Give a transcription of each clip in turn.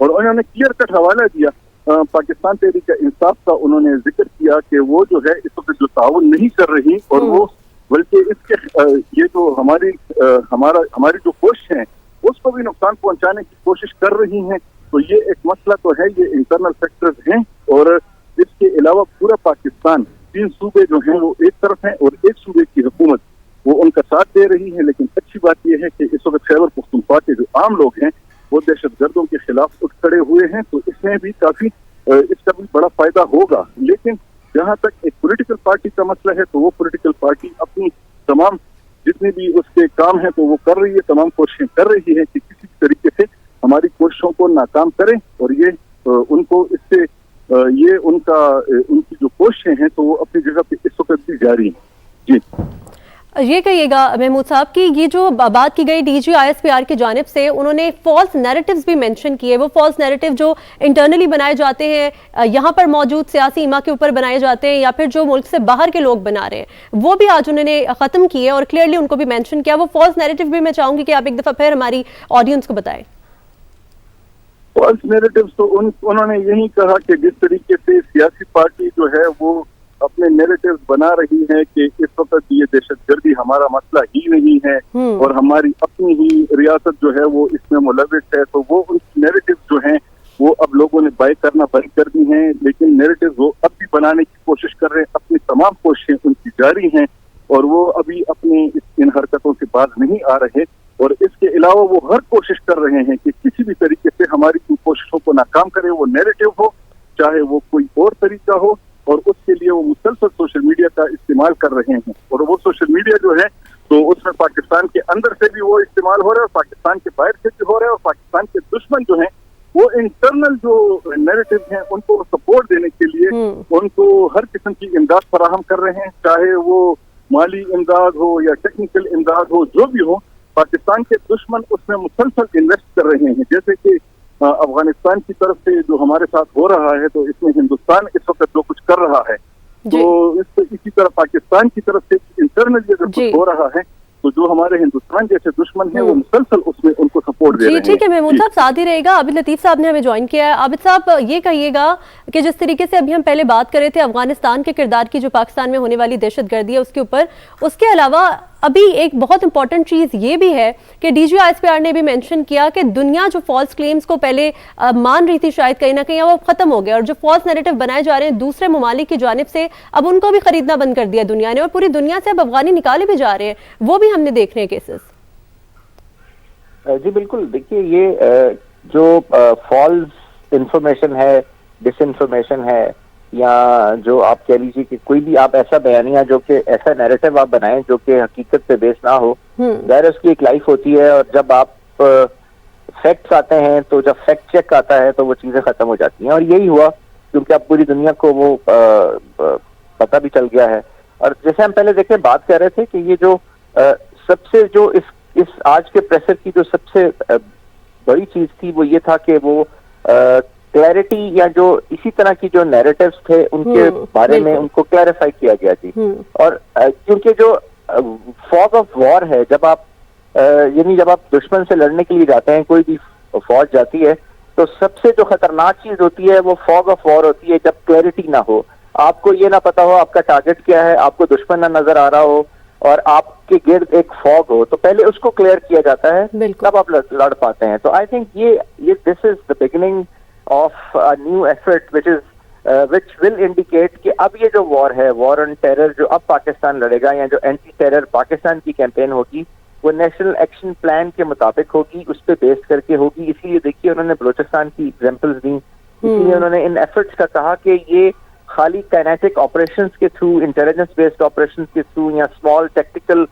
اور انہوں نے کلیئر کٹ حوالہ دیا پاکستان تحریک انصاف کا. انہوں نے ذکر کیا کہ وہ جو ہے اس وقت جو تعاون نہیں کر رہی اور وہ بلکہ اس کے یہ جو ہماری جو کوشش ہیں اس کو بھی نقصان پہنچانے کی کوشش کر رہی ہیں. تو یہ ایک مسئلہ تو ہے, یہ انٹرنل فیکٹرز ہیں. اور اس کے علاوہ پورا پاکستان 3 صوبے جو ہیں وہ ایک طرف ہیں اور ایک صوبے کی حکومت وہ ان کا ساتھ دے رہی ہے. لیکن اچھی بات یہ ہے کہ اس وقت خیبر پختونخوا کے جو عام لوگ ہیں وہ دہشت گردوں کے خلاف اٹھ کھڑے ہوئے ہیں. تو اس میں بھی کافی اس کا بھی بڑا فائدہ ہوگا. لیکن جہاں تک ایک پولیٹیکل پارٹی کا مسئلہ ہے تو وہ پولیٹیکل پارٹی اپنی تمام جتنے بھی اس کے کام ہیں تو وہ کر رہی ہے, تمام کوششیں کر رہی ہے کہ کسی طریقے سے ہماری کوششوں کو ناکام کریں. اور یہ ان کو اس سے یہ ان کی جو کوششیں ہیں تو وہ اپنی جگہ پہ اس وقت بھی جاری ہیں. جی یہ کہیے گا محمود صاحب کی یہ جو بات کی گئی D G I S P R کی جانب سے, انہوں نے فالس نیریٹیوز بھی مینشن کیے. وہ فالس نیریٹیو جو انٹرنلی بنائے جاتے ہیں یہاں پر موجود سیاسی ایما کے اوپر بنائے جاتے ہیں یا پھر جو ملک سے باہر کے لوگ بنا رہے ہیں, وہ بھی آج انہوں نے ختم کیے اور کلیئرلی ان کو بھی مینشن کیا. وہ فالس نیریٹیو بھی میں چاہوں گی کہ آپ ایک دفعہ پھر ہماری آڈینس کو بتائیں. فالس نیریٹیوز تو انہوں نے یہی کہا کہ جس طریقے سے سیاسی پارٹی جو ہے وہ اپنے نیریٹیوز بنا رہی ہے کہ اس وقت یہ دہشت گردی ہمارا مسئلہ ہی نہیں ہے اور ہماری اپنی ہی ریاست جو ہے وہ اس میں ملوث ہے, تو وہ ان کی نیریٹیوز جو ہیں وہ اب لوگوں نے بائی کرنا بند کر دی ہیں. لیکن نیریٹیوز وہ اب بھی بنانے کی کوشش کر رہے ہیں. اپنی تمام کوششیں ان کی جاری ہیں اور وہ ابھی اپنی ان حرکتوں سے باز نہیں آ رہے. اور اس کے علاوہ وہ ہر کوشش کر رہے ہیں کہ کسی بھی طریقے سے ہماری ان کوششوں کو ناکام کرے. وہ نیریٹیو ہو چاہے وہ کوئی اور طریقہ ہو, اور اس کے لیے وہ مسلسل سوشل میڈیا کا استعمال کر رہے ہیں. اور وہ سوشل میڈیا جو ہے تو اس میں پاکستان کے اندر سے بھی وہ استعمال ہو رہا ہے اور پاکستان کے باہر سے بھی ہو رہا ہے. اور پاکستان کے دشمن جو ہیں وہ انٹرنل جو نیریٹیو ہیں ان کو سپورٹ دینے کے لیے ان کو ہر قسم کی امداد فراہم کر رہے ہیں, چاہے وہ مالی امداد ہو یا ٹیکنیکل امداد ہو, جو بھی ہو. پاکستان کے دشمن اس میں مسلسل انویسٹ کر رہے ہیں. جیسے کہ افغانستان کی طرف سے جو ہمارے ساتھ ہو رہا ہے تو اس میں ہندوستان اس وقت جو کچھ کر رہا ہے تو اسی طرح پاکستان کی طرف سے انٹرنل اگر کچھ ہو رہا ہے تو جو ہمارے ہندوستان جیسے دشمن ہیں وہ مسلسل اس میں ان کو سپورٹ دے رہے ہیں. ٹھیک ہے محمود صاحب ساتھ ہی رہے گا. عابد لطیف صاحب نے ہمیں جوائن کیا ہے. عابد صاحب یہ کہیے گا کہ جس طریقے سے ابھی ہم پہلے بات کر رہے تھے افغانستان کے کردار کی جو پاکستان میں ہونے والی دہشت گردی ہے اس کے اوپر, اس کے علاوہ ابھی ایک بہت امپورٹنٹ چیز یہ بھی ہے کہ D G I S P R نے بھی مینشن کیا کہ دنیا جو فالس کلیمز کو پہلے مان رہی تھی شاید کہیں نہ کہیں وہ ختم ہو گیا, اور جو فالس نیریٹو بنائے جا رہے ہیں دوسرے ممالک کی جانب سے اب ان کو بھی خریدنا بند کر دیا دنیا نے, اور پوری دنیا سے اب افغانی نکالے بھی جا رہے ہیں. وہ بھی ہم نے دیکھ رہے ہیں کیسز. جی بالکل. دیکھیے یہ جو فالس انفارمیشن ہے, ڈس انفارمیشن ہے, یا جو آپ کہہ لیجیے کہ کوئی بھی آپ ایسا بیانیہ جو کہ ایسا نیریٹو آپ بنائیں جو کہ حقیقت پہ بیس نہ ہو, ظاہر اس کی ایک لائف ہوتی ہے. اور جب آپ فیکٹس آتے ہیں تو جب فیکٹ چیک آتا ہے تو وہ چیزیں ختم ہو جاتی ہیں. اور یہی ہوا کیونکہ اب پوری دنیا کو وہ پتہ بھی چل گیا ہے. اور جیسے ہم پہلے دیکھیں بات کر رہے تھے کہ یہ جو سب سے جو اس آج کے پریسر کی جو سب سے بڑی چیز تھی وہ یہ تھا کہ وہ کلیئرٹی یا جو اسی طرح کی جو نیریٹیوز تھے ان کے بارے میں ان کو کلیریفائی کیا گیا جی. اور کیونکہ جو فوگ آف وار ہے, جب آپ یعنی جب آپ دشمن سے لڑنے کے لیے جاتے ہیں, کوئی بھی فوج جاتی ہے تو سب سے جو خطرناک چیز ہوتی ہے وہ فوگ آف وار ہوتی ہے. جب کلیئرٹی نہ ہو, آپ کو یہ نہ پتا ہو آپ کا ٹارگٹ کیا ہے, آپ کو دشمن نہ نظر آ رہا ہو اور آپ کے گرد ایک فوگ ہو, تو پہلے اس کو کلیئر کیا جاتا ہے تب آپ لڑ پاتے ہیں. تو آئی تھنک یہ this is the beginning of new effort which will indicate کہ اب یہ جو وار ہے, وار آن ٹیرر جو اب پاکستان لڑے گا یا جو اینٹی ٹیرر پاکستان کی کیمپین ہوگی وہ نیشنل ایکشن پلان کے مطابق ہوگی, اس پہ بیس کر کے ہوگی. اسی لیے دیکھیے انہوں نے بلوچستان کی ایگزامپلز دی, اسی لیے انہوں نے ان ایفرٹس کا کہا کہ یہ خالی کائنیٹک آپریشنز کے تھرو, انٹیلیجنس بیسڈ آپریشنز کے تھرو یا اسمال ٹیکٹیکل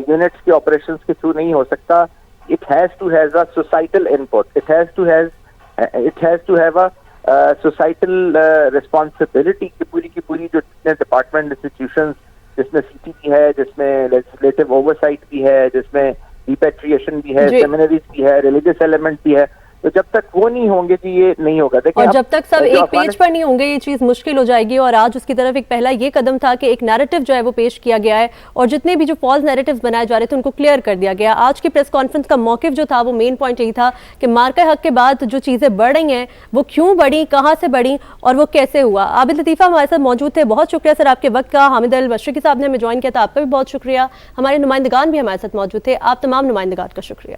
یونٹس کے آپریشنز کے تھرو نہیں ہو سکتا. It has to has a societal input, it has to have a societal responsibility کی پوری جو جتنے ڈپارٹمنٹ انسٹیٹیوشنز جس میں سی ٹی بھی ہے, جس میں لیجسلیٹو اوورسائٹ بھی ہے, جس میں ریپیٹریشن بھی ہے, سیمینریز بھی ہے, ریلیجس ایلیمنٹ بھی ہے, تو جب تک وہ نہیں ہوں گے جی یہ نہیں ہوگا. دیکھیں اور جب تک سب ایک پیج پر نہیں ہوں گے یہ چیز مشکل ہو جائے گی. اور آج اس کی طرف ایک پہلا یہ قدم تھا کہ ایک نیریٹو جو ہے وہ پیش کیا گیا ہے اور جتنے بھی جو فالس نیریٹوز بنائے جا رہے تھے ان کو کلیئر کر دیا گیا. آج کی پریس کانفرنس کا موقف جو تھا وہ مین پوائنٹ یہی تھا کہ مارکہ حق کے بعد جو چیزیں بڑھ رہی ہیں وہ کیوں بڑھی, کہاں سے بڑھی اور وہ کیسے ہوا. عابد لطیفہ ہمارے ساتھ موجود تھے, بہت شکریہ سر آپ کے وقت کا. حامد المشرقی صاحب نے ہمیں جوائن کیا تھا, آپ کا بھی بہت شکریہ. ہمارے نمائندگان بھی ہمارے ساتھ موجود تھے, آپ تمام نمائندگان کا شکریہ.